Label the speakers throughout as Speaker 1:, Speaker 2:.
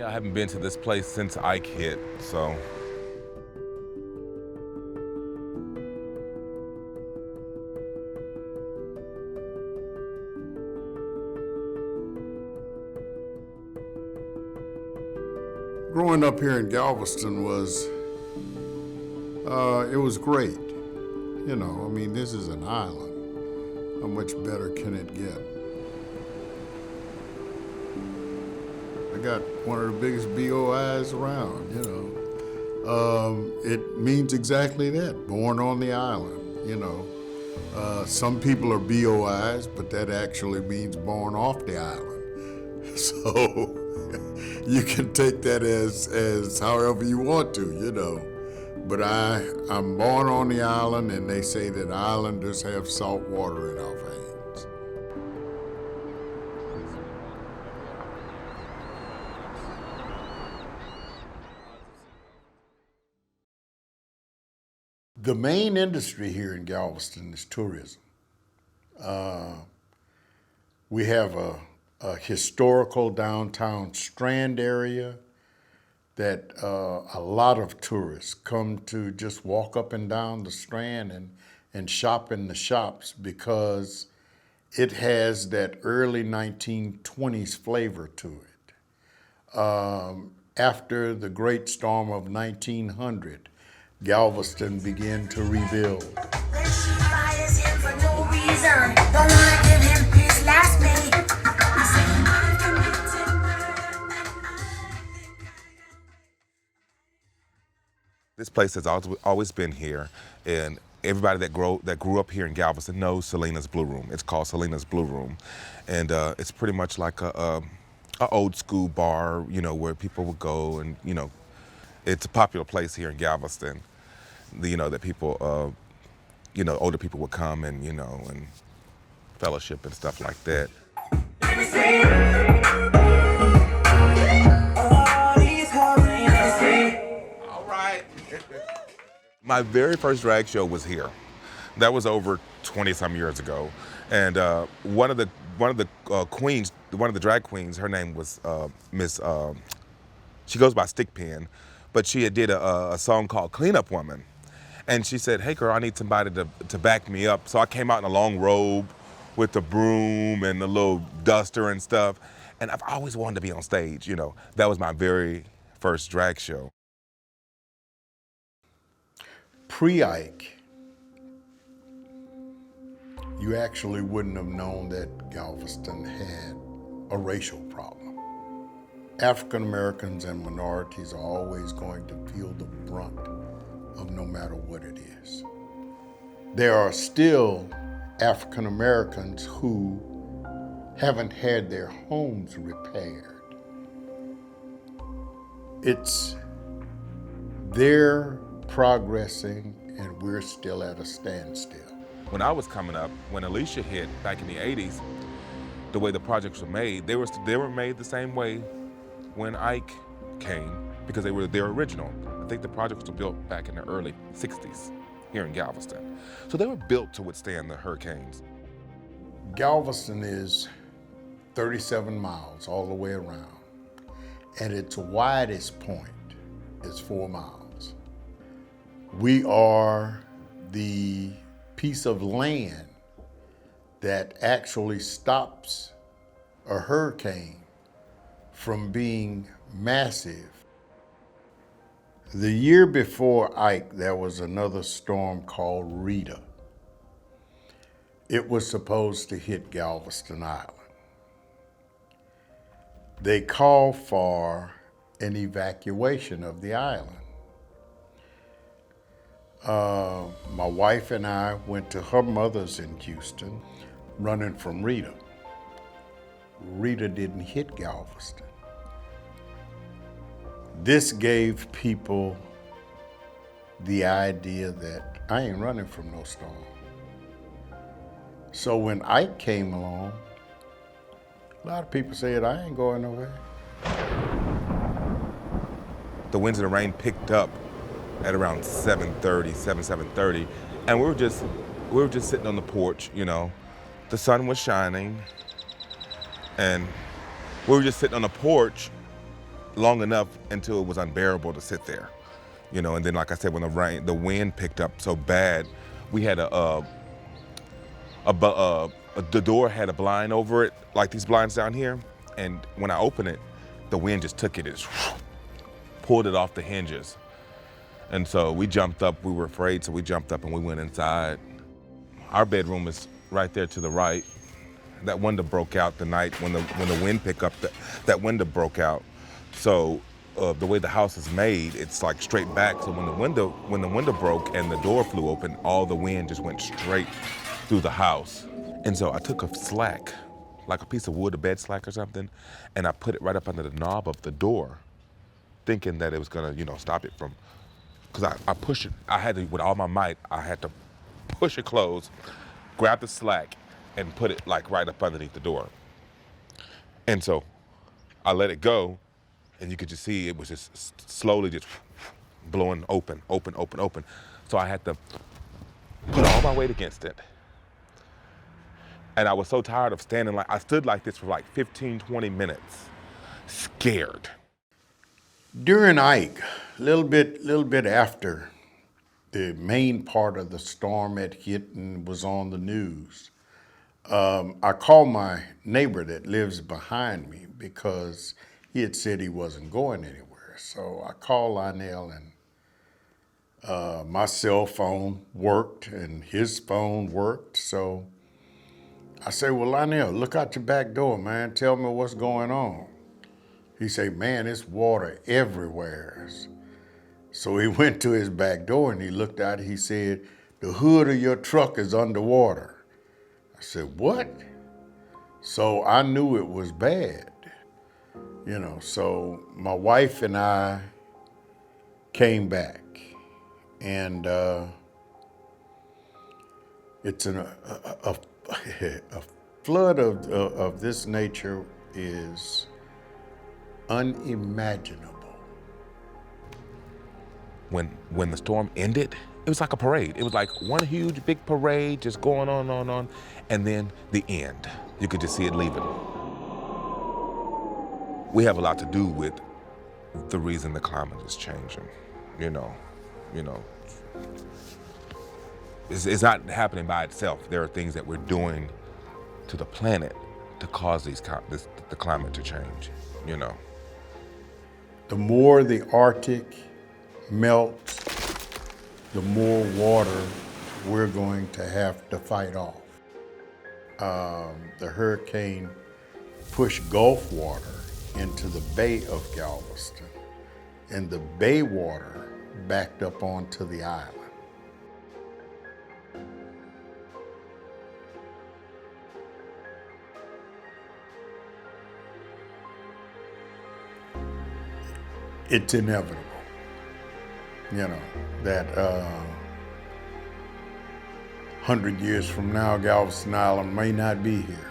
Speaker 1: I haven't been to this place since Ike hit, so.
Speaker 2: Growing up here in Galveston it was great. You know, I mean, this is an island. How much better can it get? I got one of the biggest BOIs around, you know. It means exactly that, born on the island, you know. Some people are BOIs, but that actually means born off the island. So you can take that as however you want to, you know. But I'm born on the island, and they say that islanders have salt water in our veins. The main industry here in Galveston is tourism. We have a historical downtown Strand area that a lot of tourists come to just walk up and down the Strand and shop in the shops because it has that early 1920s flavor to it. After the great storm of 1900, Galveston began to rebuild.
Speaker 3: When she fires him for no reason, don't wanna give him his last name.
Speaker 1: This place has always been here, and everybody that grew up here in Galveston knows Selena's Blue Room. It's called Selena's Blue Room, and it's pretty much like a old school bar, you know, where people would go, and you know, it's a popular place here in Galveston. You know that people, you know, older people would come and you know and fellowship and stuff like that. My very first drag show was here. That was over 20-some years ago, and one of the queens, one of the drag queens, her name was Miss. She goes by Stickpin, but she had did a song called "Cleanup Woman," and she said, "Hey girl, I need somebody to back me up." So I came out in a long robe with the broom and the little duster and stuff, and I've always wanted to be on stage. You know, that was my very first drag show.
Speaker 2: Pre-Ike, you actually wouldn't have known that Galveston had a racial problem. African Americans and minorities are always going to feel the brunt of no matter what it is. There are still African Americans who haven't had their homes repaired. They're progressing, and we're still at a standstill.
Speaker 1: When I was coming up, when Alicia hit back in the 80s, the way the projects were made, they were made the same way when Ike came because they were their original. I think the projects were built back in the early 60s here in Galveston. So they were built to withstand the hurricanes.
Speaker 2: Galveston is 37 miles all the way around, and its widest point is 4 miles. We are the piece of land that actually stops a hurricane from being massive. The year before Ike, there was another storm called Rita. It was supposed to hit Galveston Island. They called for an evacuation of the island. My wife and I went to her mother's in Houston, running from Rita. Rita didn't hit Galveston. This gave people the idea that I ain't running from no storm. So when Ike came along, a lot of people said, I ain't going nowhere.
Speaker 1: The winds and the rain picked up at around 7:30, and we were just sitting on the porch, you know. The sun was shining, and we were just sitting on the porch, long enough until it was unbearable to sit there, you know. And then, like I said, when the wind picked up so bad, we had the door had a blind over it, like these blinds down here. And when I opened it, the wind just took it, pulled it off the hinges. And so we jumped up. We were afraid, so we jumped up and we went inside. Our bedroom is right there to the right. That window broke out the night when the wind picked up. That window broke out. So the way the house is made, it's like straight back. So when the window broke and the door flew open, all the wind just went straight through the house. And so I took a slack, like a piece of wood, a bed slack or something, and I put it right up under the knob of the door, thinking that it was gonna, you know, stop it from, because I pushed it. I had to, with all my might, I had to push it closed, grab the slack, and put it like right up underneath the door. And so I let it go, and you could just see it was just slowly just blowing open. So I had to put all my weight against it. And I was so tired of standing I stood like this for like 15, 20 minutes, scared.
Speaker 2: During Ike, a little bit after the main part of the storm had hit and was on the news, I called my neighbor that lives behind me because he had said he wasn't going anywhere. So I called Lionel, and my cell phone worked and his phone worked. So I said, well, Lionel, look out your back door, man. Tell me what's going on. He said, man, it's water everywhere. So he went to his back door and he looked out. He said, the hood of your truck is underwater. I said, what? So I knew it was bad, you know. So my wife and I came back, and it's a flood of this nature is unimaginable.
Speaker 1: When the storm ended, it was like a parade. It was like one huge big parade just going on, and then the end. You could just see it leaving. We have a lot to do with the reason the climate is changing, you know. It's not happening by itself. There are things that we're doing to the planet to cause the climate to change, you know.
Speaker 2: The more the Arctic melts, the more water we're going to have to fight off. The hurricane pushed Gulf water into the Bay of Galveston, and the bay water backed up onto the island. It's inevitable, you know, that 100 years from now, Galveston Island may not be here.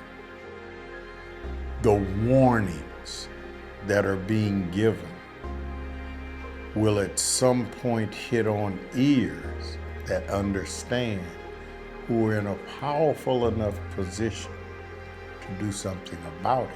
Speaker 2: The warnings that are being given will at some point hit on ears that understand, who are in a powerful enough position to do something about it.